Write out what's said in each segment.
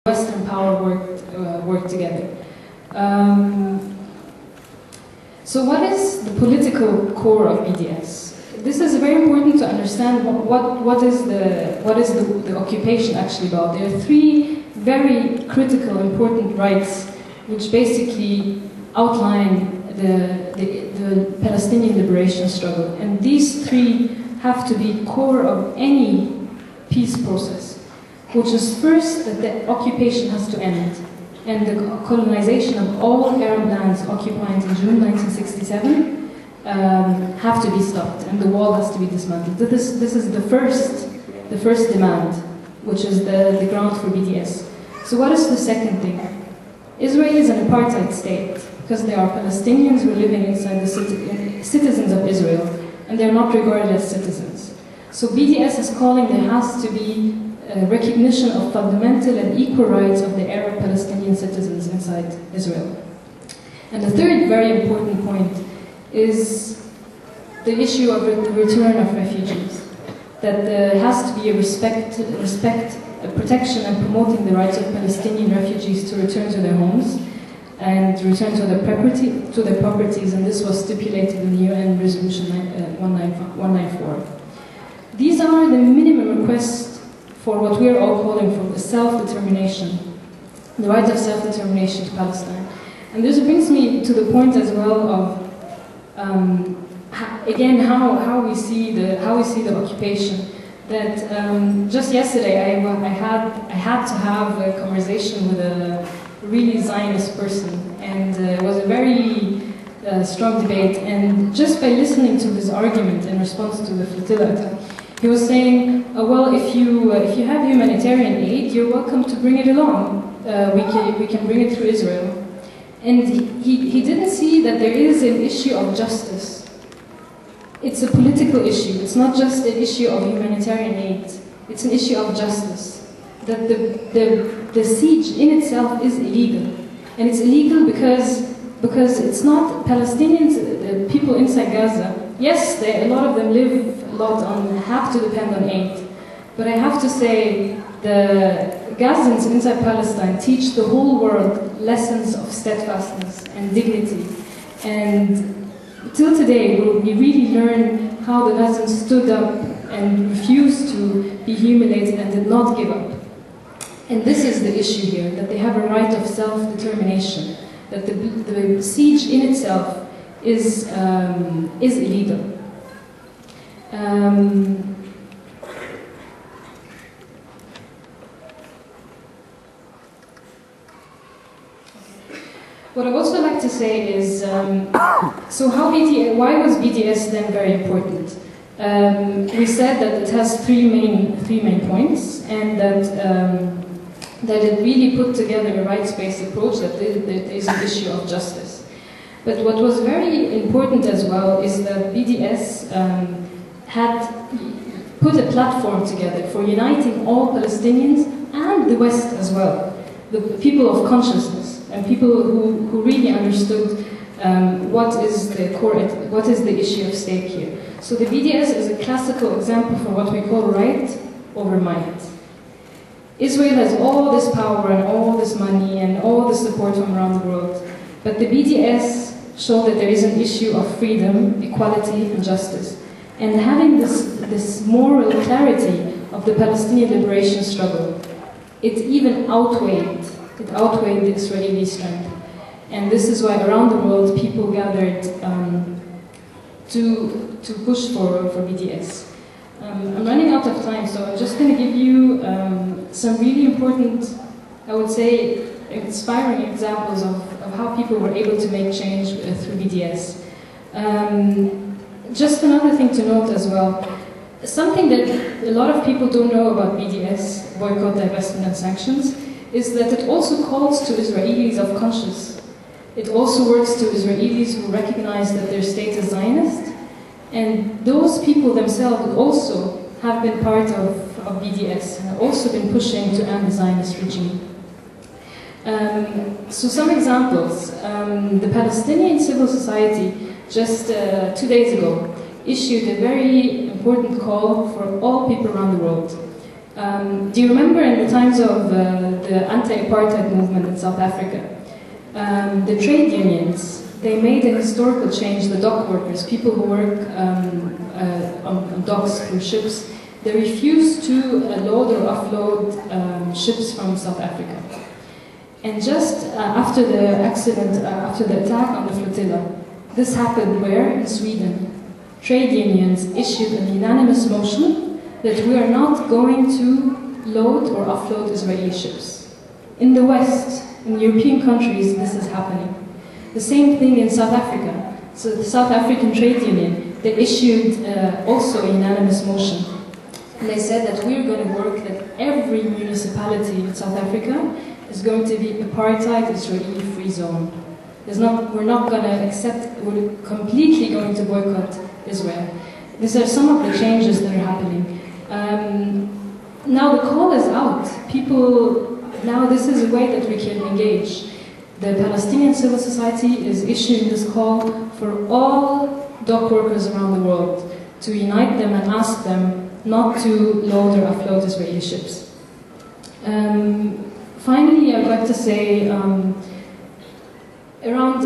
Western power work together. So what is the political core of BDS? This is very important to understand what is the occupation actually about. There are three very critical, important rights which basically outline the Palestinian liberation struggle. And these three have to be core of any peace process, which is first that the occupation has to end, and the colonization of all Arab lands occupied in June 1967 have to be stopped, and the wall has to be dismantled. This is the first demand, which is the ground for BDS. So what is the second thing? Israel is an apartheid state, because there are Palestinians who are living inside the citizens of Israel, and they're not regarded as citizens. So BDS is calling there has to be recognition of fundamental and equal rights of the Arab Palestinian citizens inside Israel. And the third very important point is the issue of the return of refugees. That there has to be a respect, a protection and promoting the rights of Palestinian refugees to return to their homes and return to their properties, and this was stipulated in the UN Resolution 194. These are the minimum requests for what we are all calling for the self-determination, the right of self-determination to Palestine. And this brings me to the point as well of, again, how we see the occupation. That just yesterday I had to have a conversation with a really Zionist person, and it was a very strong debate. And just by listening to his argument in response to the flotilla attack, he was saying, well, if you have humanitarian aid, you're welcome to bring it along. We can bring it through Israel. And he didn't see that there is an issue of justice. It's a political issue. It's not just an issue of humanitarian aid. It's an issue of justice. That the siege in itself is illegal. And it's illegal because it's not Palestinians, the people inside Gaza. Yes, a lot of them live have to depend on aid. But I have to say, the Gazans inside Palestine teach the whole world lessons of steadfastness and dignity. And till today, we really learn how the Gazans stood up and refused to be humiliated and did not give up. And this is the issue here, that they have a right of self-determination, that the siege in itself is illegal. What I also like to say is, so why was BDS then very important? We said that it has three main points, and that it really put together a rights-based approach, that there is an issue of justice. But what was very important as well is that BDS had put a platform together for uniting all Palestinians and the West as well, the people of consciousness and people who really understood what is the issue of stake here. So the BDS is a classical example for what we call right over might. Israel has all this power and all this money and all the support from around the world, but the BDS showed that there is an issue of freedom, equality, and justice. And having this moral clarity of the Palestinian liberation struggle, it even outweighed the Israeli strength. And this is why around the world people gathered to push for BDS. I'm running out of time, so I'm just going to give you some really important, I would say, inspiring examples of how people were able to make change through BDS. Just another thing to note as well, something that a lot of people don't know about BDS, boycott, divestment and sanctions, is that it also calls to Israelis of conscience. It also works to Israelis who recognize that their state is Zionist, and those people themselves also have been part of BDS and have also been pushing to end the Zionist regime. So some examples. The Palestinian civil society just 2 days ago issued a very important call for all people around the world. Do you remember in the times of the anti-apartheid movement in South Africa, the trade unions, they made a historical change. The dock workers, people who work on docks through ships, they refused to load or offload ships from South Africa. And just after the accident, after the attack on the flotilla, this happened where? In Sweden. Trade unions issued a unanimous motion that we are not going to load or offload Israeli ships. In the West, in European countries, this is happening. The same thing in South Africa. So the South African Trade Union, they issued also a unanimous motion. And they said that we're going to work that every municipality in South Africa is going to be apartheid Israeli-free zone. We're not going to accept, we're completely going to boycott Israel. These are some of the changes that are happening. Now the call is out. People, now this is a way that we can engage. The Palestinian civil society is issuing this call for all dock workers around the world to unite them and ask them not to load or offload Israeli ships. Finally, I'd like to say around,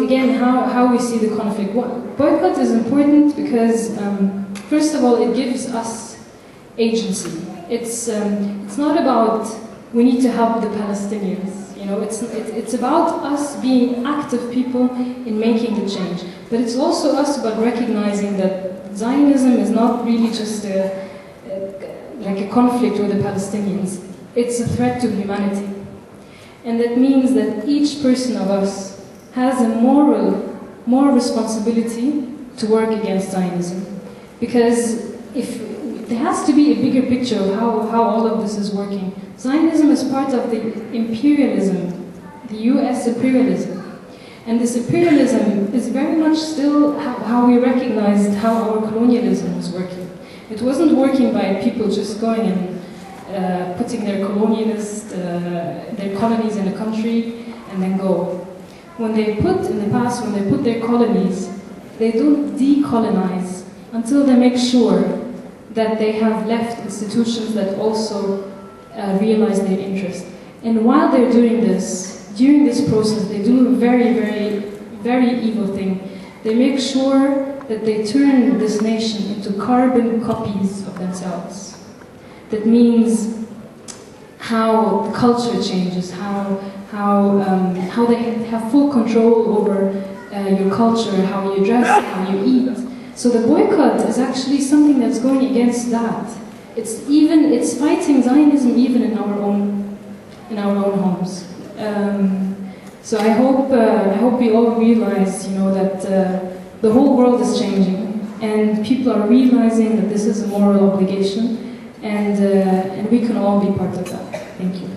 again, how we see the conflict. Boycott is important because, first of all, it gives us agency. It's not about we need to help the Palestinians. You know, it's about us being active people in making the change. But it's also us about recognizing that Zionism is not really just like a conflict with the Palestinians. It's a threat to humanity. And that means that each person of us has a moral responsibility to work against Zionism. Because there has to be a bigger picture of how all of this is working. Zionism is part of the imperialism, the US imperialism. And this imperialism is very much still how we recognized how our colonialism was working. It wasn't working by people just going and putting their their colonies in a country and then go. In the past, when they put their colonies, they don't decolonize until they make sure that they have left institutions that also realize their interest. And while they're doing this, during this process, they do a very, very, very evil thing. They make sure that they turn this nation into carbon copies of themselves. That means how the culture changes, how they have full control over your culture, how you dress, how you eat. So the boycott is actually something that's going against that. It's fighting Zionism even in our own homes. So I hope we all realize, that the whole world is changing, and people are realizing that this is a moral obligation, and we can all be part of that. Thank you.